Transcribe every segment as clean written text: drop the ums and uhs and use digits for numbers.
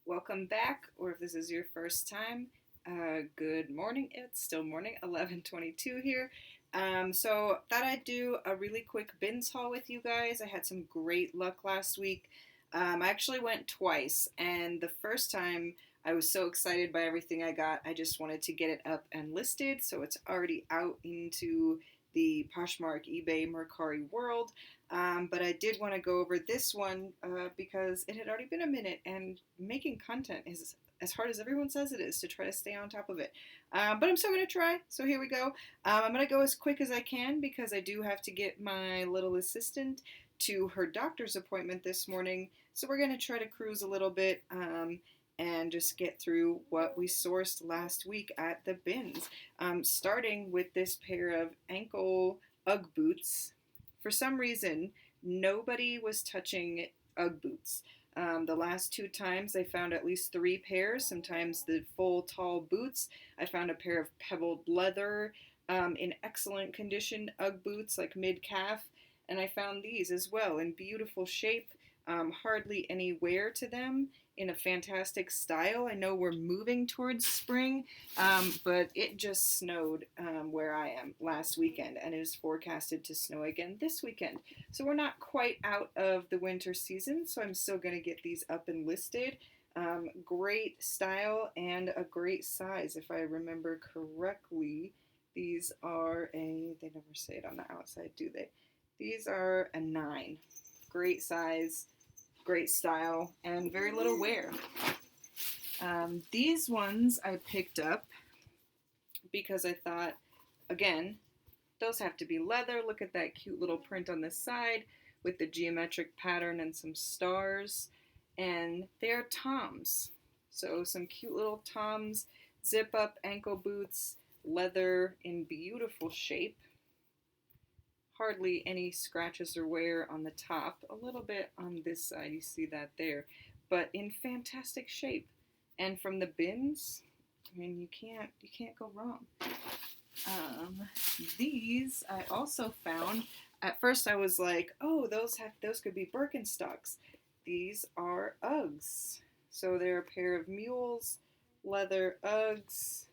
welcome back, or if this is your first time, good morning. It's still morning, 11:22 here. So thought I'd do a really quick bins haul with you guys. I had some great luck last week. I actually went twice, and the first time I was so excited by everything I got, I just wanted to get it up and listed, so it's already out into the Poshmark, eBay, Mercari world. But I did want to go over this one because it had already been a minute, and making content is as hard as everyone says it is to try to stay on top of it. But I'm still going to try, so here we go. I'm going to go as quick as I can because I do have to get my little assistant to her doctor's appointment this morning. So we're going to try to cruise a little bit and just get through what we sourced last week at the bins. Starting with this pair of ankle Ugg boots. For some reason, nobody was touching Ugg boots. The last two times I found at least three pairs, sometimes the full tall boots. I found a pair of pebbled leather in excellent condition Ugg boots, like mid-calf, and I found these as well in beautiful shape, hardly any wear to them, in a fantastic style. I know we're moving towards spring, but it just snowed where I am last weekend, and it is forecasted to snow again this weekend. So we're not quite out of the winter season, so I'm still going to get these up and listed. Great style and a great size, if I remember correctly. These are they never say it on the outside, do they? These are a 9. Great size, great style, and very little wear. These ones I picked up because I thought, again, those have to be leather. Look at that cute little print on the side with the geometric pattern and some stars. And they're Toms. So some cute little Toms, zip up ankle boots, leather in beautiful shape. Hardly any scratches or wear on the top. A little bit on this side, you see that there. But in fantastic shape. And from the bins, I mean, you can't go wrong. These I also found. At first I was like, oh, those could be Birkenstocks. These are Uggs. So they're a pair of mules, leather Uggs.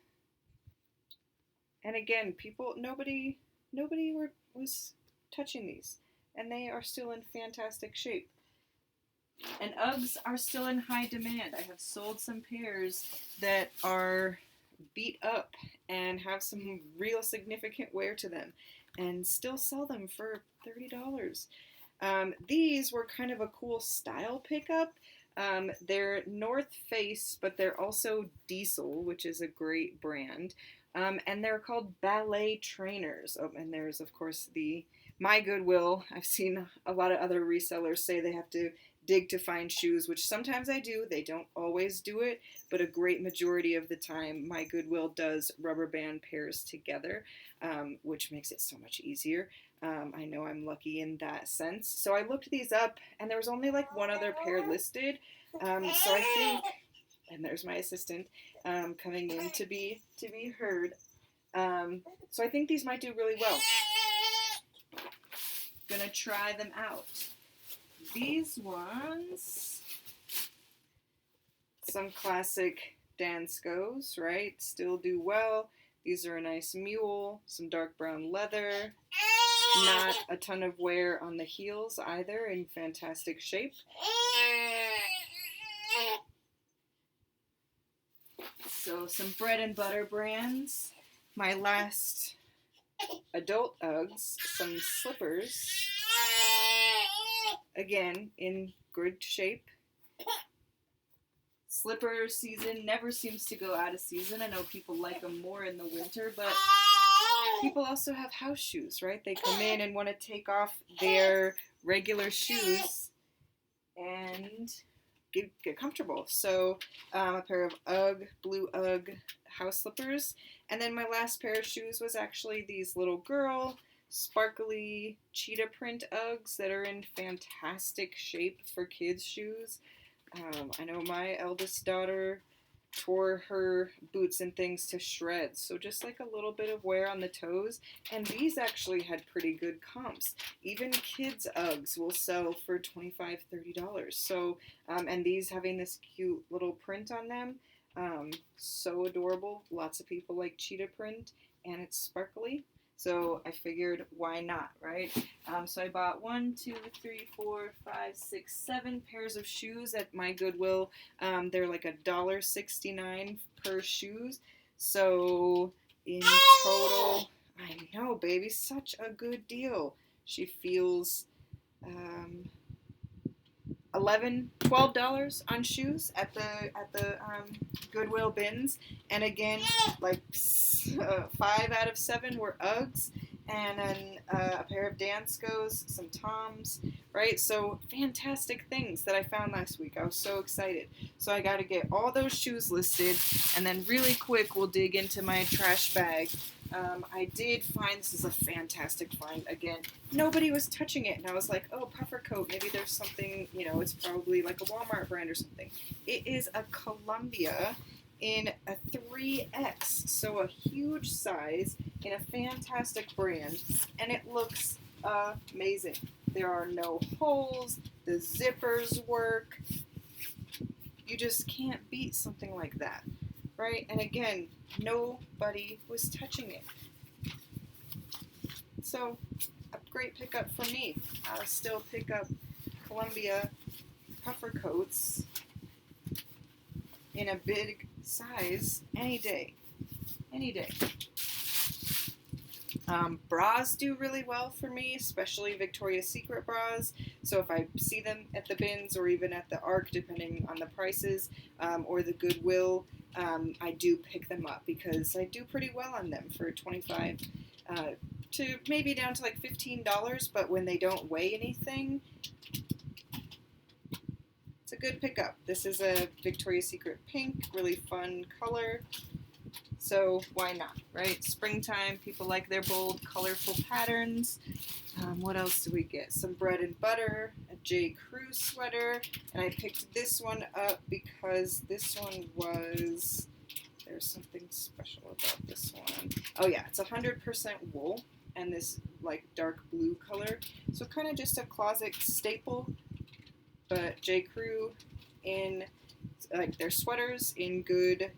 And again, nobody was touching these, and they are still in fantastic shape. And Uggs are still in high demand. I have sold some pairs that are beat up and have some real significant wear to them, and still sell them for $30. These were kind of a cool style pickup. They're North Face, but they're also Diesel, which is a great brand. And they're called ballet trainers. Oh, and there's, of course, my Goodwill. I've seen a lot of other resellers say they have to dig to find shoes, which sometimes I do. They don't always do it, but a great majority of the time, my Goodwill does rubber band pairs together, which makes it so much easier. I know I'm lucky in that sense. So I looked these up, and there was only like one other pair listed. So I think, and there's my assistant coming in to be heard. So I think these might do really well. Gonna try them out. These ones, some classic Danskos, right? Still do well. These are a nice mule, some dark brown leather. Not a ton of wear on the heels either, in fantastic shape. So some bread and butter brands. My last adult Uggs, some slippers. Again, in good shape. Slipper season never seems to go out of season. I know people like them more in the winter, but people also have house shoes, right? They come in and want to take off their regular shoes and get comfortable. So a pair of blue Ugg house slippers. And then my last pair of shoes was actually these little girl sparkly cheetah print Uggs that are in fantastic shape for kids' shoes. I know my eldest daughter tore her boots and things to shreds. So just like a little bit of wear on the toes. And these actually had pretty good comps. Even kids' Uggs will sell for $25, $30. So, and these having this cute little print on them, so adorable. Lots of people like cheetah print, and it's sparkly. So I figured, why not, right? So I bought 1, 2, 3, 4, 5, 6, 7 pairs of shoes at my Goodwill. They're like $1.69 per shoes. So in total, I know, baby, such a good deal. She feels $12 on shoes at the Goodwill bins, and again, like 5 out of 7 were Uggs, and then a pair of Danskos, some Toms, right? So fantastic things that I found last week. I was so excited. So I got to get all those shoes listed, and then really quick we'll dig into my trash bag. I did find, this is a fantastic find again. Nobody was touching it, and I was like, oh, puffer coat, maybe there's something, it's probably like a Walmart brand or something. It is a Columbia in a 3X, so a huge size in a fantastic brand, and it looks amazing. There are no holes, the zippers work. You just can't beat something like that, right? And again, nobody was touching it. So, a great pickup for me. I'll still pick up Columbia puffer coats in a big size any day. Any day. Bras do really well for me, especially Victoria's Secret bras. So if I see them at the bins or even at the Arc, depending on the prices, or the Goodwill, I do pick them up because I do pretty well on them for $25 to maybe down to like $15. But when they don't weigh anything, it's a good pickup. This is a Victoria's Secret pink, really fun color. So why not, right? Springtime, people like their bold, colorful patterns. What else do we get? Some bread and butter, a J. Crew sweater, and I picked this one up because this one was, there's something special about this one. Oh yeah, it's 100% wool and this like dark blue color. So kind of just a closet staple, but J. Crew in like their sweaters in good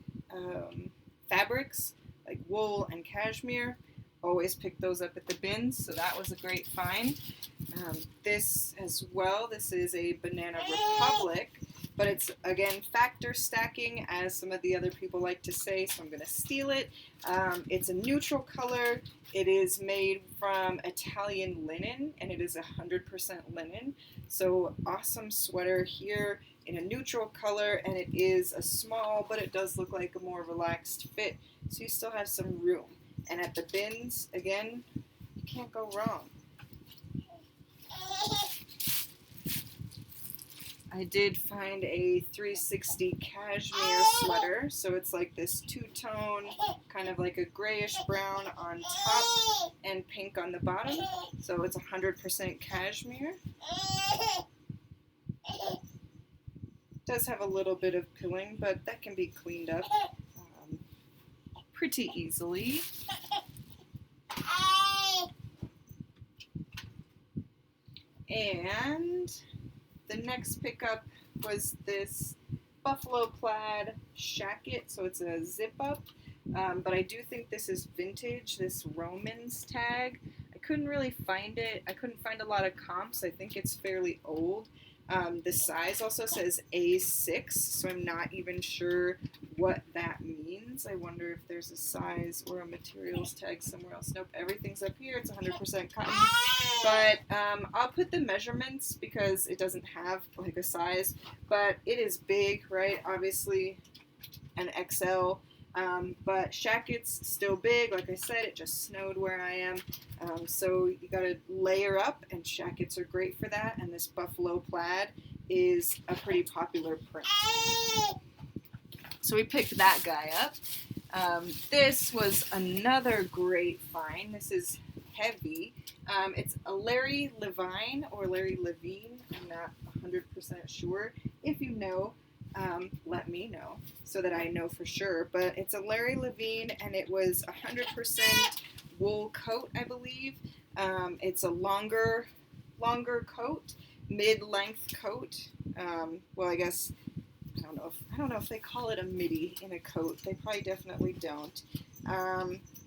fabrics like wool and cashmere. Always pick those up at the bins, so that was a great find. This as well, this is a Banana Republic, but it's again factor stacking, as some of the other people like to say, so I'm going to steal it. It's a neutral color. It is made from Italian linen, and it is 100% linen. So awesome sweater here in a neutral color, and it is a small, but it does look like a more relaxed fit, so you still have some room. And at the bins, again, you can't go wrong. I did find a 360 cashmere sweater, so it's like this two-tone, kind of like a grayish brown on top and pink on the bottom, so it's 100% cashmere. Does have a little bit of pilling, but that can be cleaned up pretty easily. And the next pickup was this buffalo plaid shacket, so it's a zip up, but I do think this is vintage, this Romans tag. I couldn't really find it. I couldn't find a lot of comps. I think it's fairly old. The size also says A6, so I'm not even sure what that means. I wonder if there's a size or a materials tag somewhere else. Nope, everything's up here. It's 100% cotton. But I'll put the measurements because it doesn't have like a size, but it is big, right? Obviously an XL. But shacket's still big. Like I said, it just snowed where I am. So you gotta layer up, and shackets are great for that. And this buffalo plaid is a pretty popular print. So we picked that guy up. This was another great find. This is heavy. It's a Larry Levine or Larry Levine. I'm not 100% sure. If you know, let me know so that I know for sure. But it's a Larry Levine, and it was 100% wool coat, I believe. It's a longer coat, mid-length coat. Well, I guess I don't know if they call it a midi in a coat. They probably definitely don't.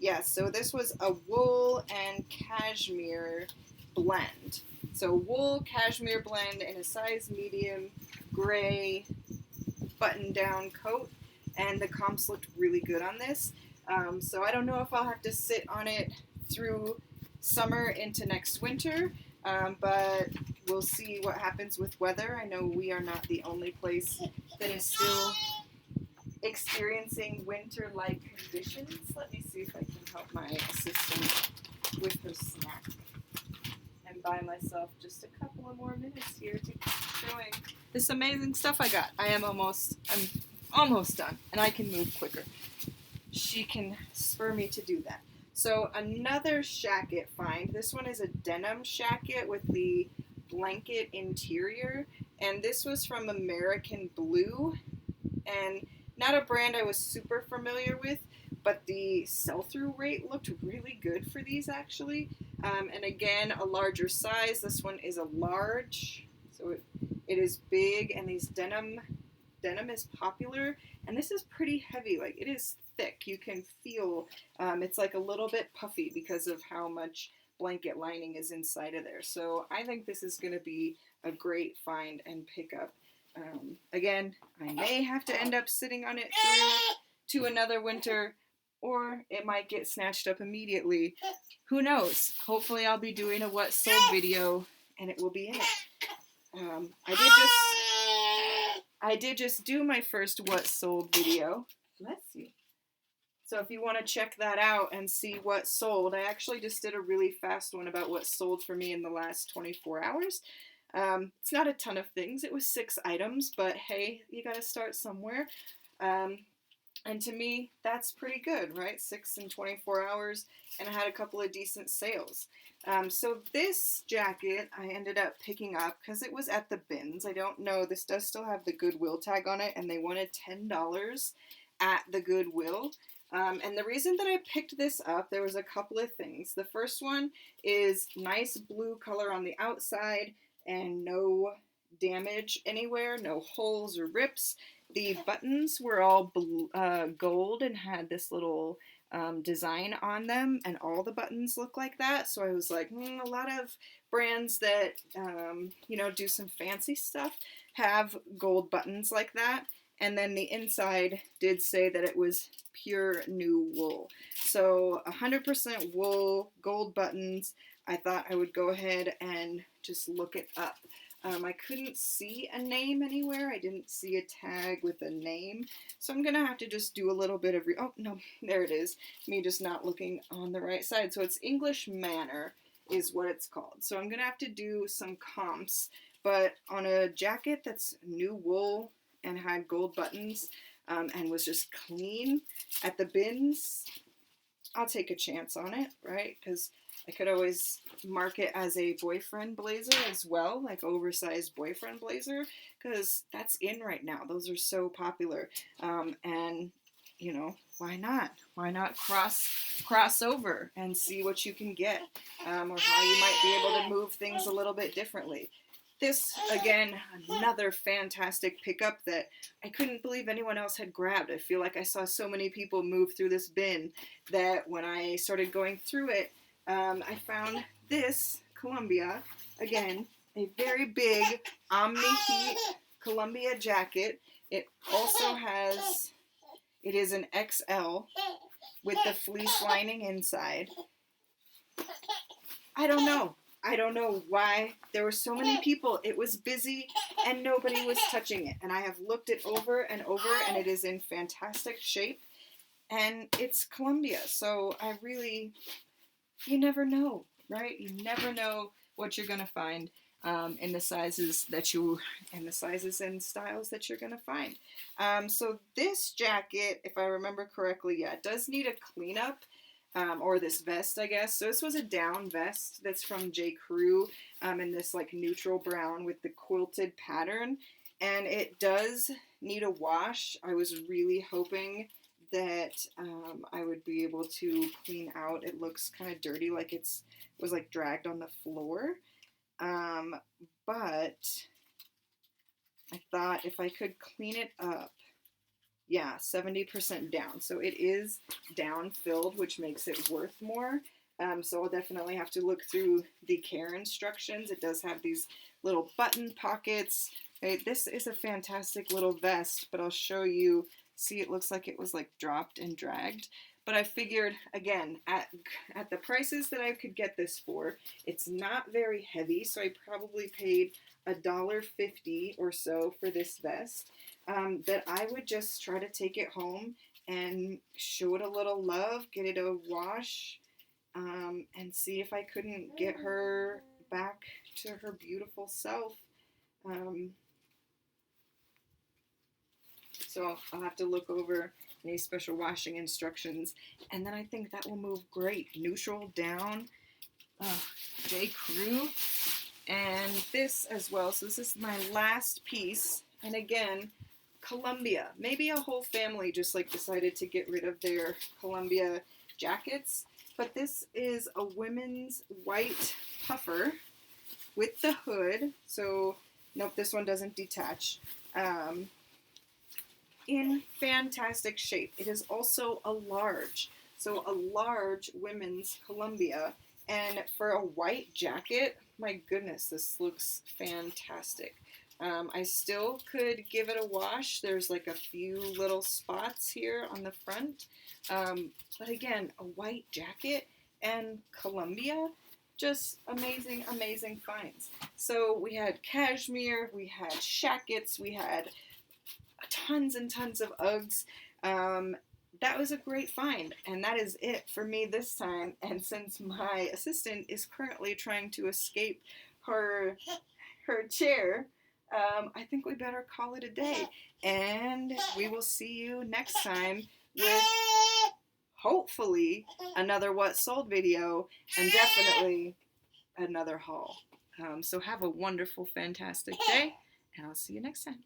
Yeah, so this was a wool and cashmere blend. So wool cashmere blend in a size medium, gray button-down coat, and the comps looked really good on this. So I don't know if I'll have to sit on it through summer into next winter, but we'll see what happens with weather. I know we are not the only place that is still experiencing winter-like conditions. Let me see if I can help my assistant with her snack and buy myself just a couple of more minutes here to keep showing this amazing stuff I got. I'm almost done, and I can move quicker. She can spur me to do that. So another shacket find. This one is a denim shacket with the blanket interior, and this was from American Blue, and not a brand I was super familiar with, but the sell-through rate looked really good for these actually. And again, a larger size. This one is a large, so it is big, and these denim is popular, and this is pretty heavy. Like, it is thick. You can feel it's like a little bit puffy because of how much blanket lining is inside of there. So I think this is going to be a great find and pickup. Again, I may have to end up sitting on it through to another winter, or it might get snatched up immediately. Who knows? Hopefully I'll be doing a what sold video and it will be in it. I did just do my first what sold video. Bless you. So if you want to check that out and see what sold, I actually just did a really fast one about what sold for me in the last 24 hours. It's not a ton of things. It was 6 items, but hey, you got to start somewhere. And to me, that's pretty good, right? 6 in 24 hours, and I had a couple of decent sales. So this jacket I ended up picking up because it was at the bins. I don't know, this does still have the Goodwill tag on it, and they wanted $10 at the Goodwill. And the reason that I picked this up, there was a couple of things. The first one is nice blue color on the outside and no damage anywhere, no holes or rips. The buttons were all gold and had this little design on them, and all the buttons look like that. So I was like, a lot of brands that, do some fancy stuff have gold buttons like that. And then the inside did say that it was pure new wool. So 100% wool, gold buttons. I thought I would go ahead and just look it up. I couldn't see a name anywhere. I didn't see a tag with a name. So I'm going to have to just do a little bit of, oh, no, there it is. Me just not looking on the right side. So it's English Manor is what it's called. So I'm going to have to do some comps. But on a jacket that's new wool and had gold buttons and was just clean at the bins, I'll take a chance on it, right? Because I could always mark it as a boyfriend blazer as well, like oversized boyfriend blazer, because that's in right now. Those are so popular. And, why not? Why not cross over and see what you can get, or how you might be able to move things a little bit differently. This, again, another fantastic pickup that I couldn't believe anyone else had grabbed. I feel like I saw so many people move through this bin that when I started going through it, I found this Columbia, again, a very big Omni Heat Columbia jacket. It also it is an XL with the fleece lining inside. I don't know why there were so many people. It was busy and nobody was touching it. And I have looked it over and over, and it is in fantastic shape. And it's Columbia. So you never know, right? You never know what you're going to find in the sizes and styles that you're going to find. So this jacket, if I remember correctly, it does need a cleanup. Or this vest, I guess. So this was a down vest that's from J. Crew in this like neutral brown with the quilted pattern. and it does need a wash. I was really hoping that I would be able to clean out. It looks kind of dirty, like it was like dragged on the floor. But I thought if I could clean it up, yeah, 70% down. So it is down filled, which makes it worth more. So I'll definitely have to look through the care instructions. It does have these little button pockets. Okay, this is a fantastic little vest, but I'll show you. See, it looks like it was like dropped and dragged. But I figured, again, at the prices that I could get this for, it's not very heavy, so I probably paid $1.50 or so for this vest, that I would just try to take it home and show it a little love, get it a wash, and see if I couldn't get her back to her beautiful self. So I'll have to look over any special washing instructions, and then I think that will move great. Neutral down, J. Crew, and this as well. So this is my last piece, and again, Columbia. Maybe a whole family just like decided to get rid of their Columbia jackets, but this is a women's white puffer with the hood. So nope, this one doesn't detach. In fantastic shape. It is also a large. So a large women's Columbia. And for a white jacket, my goodness, this looks fantastic. I still could give it a wash. There's like a few little spots here on the front. But again, a white jacket and Columbia, just amazing, amazing finds. So we had cashmere, we had shackets, we had tons and tons of Uggs. That was a great find, and that is it for me this time. And since my assistant is currently trying to escape her chair, I think we better call it a day. And we will see you next time with hopefully another What Sold video and definitely another haul. So have a wonderful, fantastic day, and I'll see you next time.